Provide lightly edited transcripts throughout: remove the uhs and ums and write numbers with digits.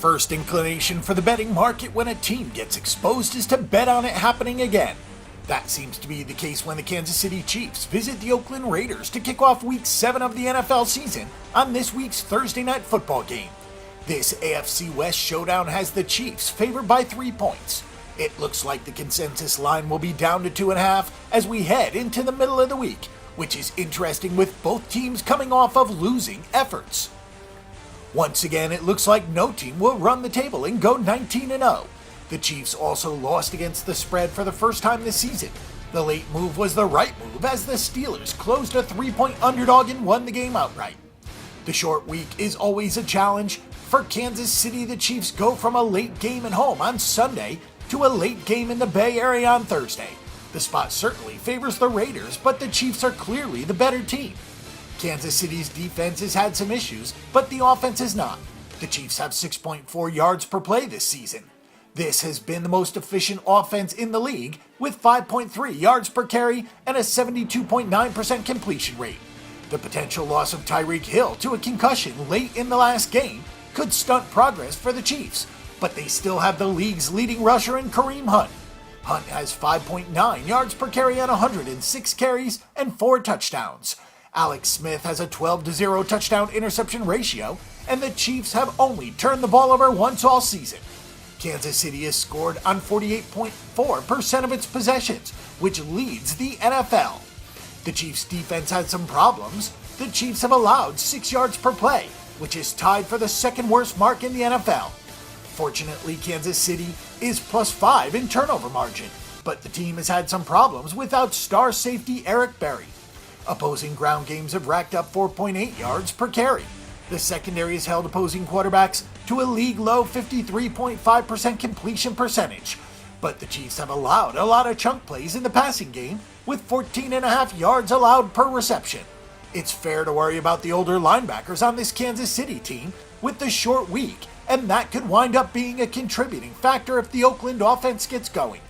first inclination for the betting market when a team gets exposed is to bet on it happening again. That seems to be the case when the Kansas City Chiefs visit the Oakland Raiders to kick off Week 7 of the NFL season on this week's Thursday night football game. This AFC West showdown has the Chiefs favored by 3 points. It looks like the consensus line will be down to 2.5 as we head into the middle of the week, which is interesting with both teams coming off of losing efforts. Once again, it looks like no team will run the table and go 19-0. The Chiefs also lost against the spread for the first time this season. The late move was the right move as the Steelers closed a 3-point underdog and won the game outright. The short week is always a challenge. For Kansas City, the Chiefs go from a late game at home on Sunday to a late game in the Bay Area on Thursday. The spot certainly favors the Raiders, but the Chiefs are clearly the better team. Kansas City's defense has had some issues, but the offense has not. The Chiefs have 6.4 yards per play this season. This has been the most efficient offense in the league, with 5.3 yards per carry and a 72.9% completion rate. The potential loss of Tyreek Hill to a concussion late in the last game could stunt progress for the Chiefs, but they still have the league's leading rusher in Kareem Hunt. Hunt has 5.9 yards per carry on 106 carries and 4 touchdowns. Alex Smith has a 12-0 touchdown interception ratio, and the Chiefs have only turned the ball over once all season. Kansas City has scored on 48.4% of its possessions, which leads the NFL. The Chiefs' defense had some problems. The Chiefs have allowed 6 yards per play, which is tied for the second worst mark in the NFL. Fortunately, Kansas City is +5 in turnover margin, but the team has had some problems without star safety Eric Berry. Opposing ground games have racked up 4.8 yards per carry. The secondary has held opposing quarterbacks to a league-low 53.5% completion percentage, but the Chiefs have allowed a lot of chunk plays in the passing game with 14.5 yards allowed per reception. It's fair to worry about the older linebackers on this Kansas City team with the short week, and that could wind up being a contributing factor if the Oakland offense gets going.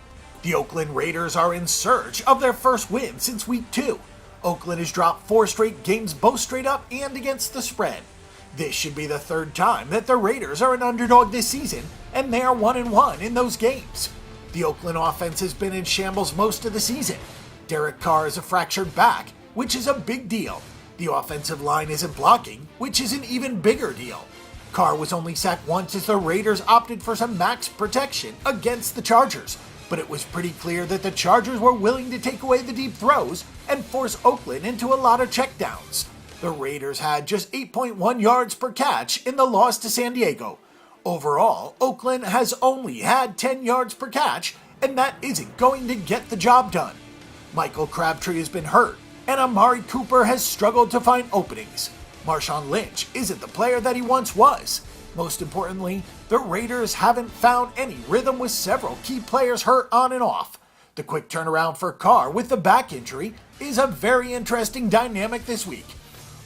The Oakland Raiders are in search of their first win since Week 2. Oakland has dropped 4 straight games both straight up and against the spread. This should be the third time that the Raiders are an underdog this season, and they are 1-1 in those games. The Oakland offense has been in shambles most of the season. Derek Carr is a fractured back, which is a big deal. The offensive line isn't blocking, which is an even bigger deal. Carr was only sacked once as the Raiders opted for some max protection against the Chargers, but it was pretty clear that the Chargers were willing to take away the deep throws and force Oakland into a lot of checkdowns. The Raiders had just 8.1 yards per catch in the loss to San Diego. Overall, Oakland has only had 10 yards per catch, and that isn't going to get the job done. Michael Crabtree has been hurt, and Amari Cooper has struggled to find openings. Marshawn Lynch isn't the player that he once was. Most importantly, the Raiders haven't found any rhythm with several key players hurt on and off. The quick turnaround for Carr with the back injury is a very interesting dynamic this week.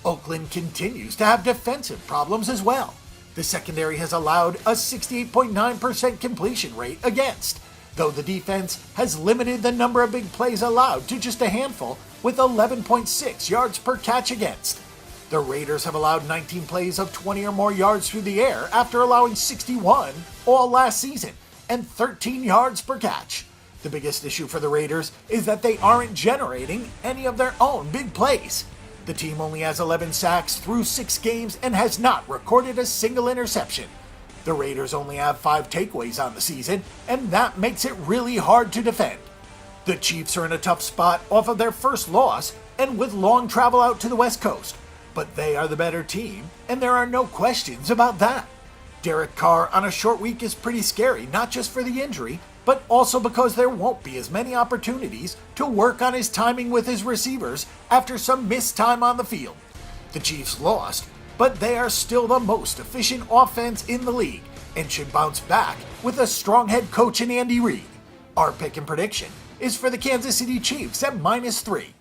Oakland continues to have defensive problems as well. The secondary has allowed a 68.9% completion rate against, though the defense has limited the number of big plays allowed to just a handful with 11.6 yards per catch against. The Raiders have allowed 19 plays of 20 or more yards through the air after allowing 61 all last season and 13 yards per catch. The biggest issue for the Raiders is that they aren't generating any of their own big plays. The team only has 11 sacks through 6 games and has not recorded a single interception. The Raiders only have 5 takeaways on the season, and that makes it really hard to defend. The Chiefs are in a tough spot off of their first loss and with long travel out to the West Coast, but they are the better team, and there are no questions about that. Derek Carr on a short week is pretty scary, not just for the injury, but also because there won't be as many opportunities to work on his timing with his receivers after some missed time on the field. The Chiefs lost, but they are still the most efficient offense in the league and should bounce back with a strong head coach in Andy Reid. Our pick and prediction is for the Kansas City Chiefs at -3.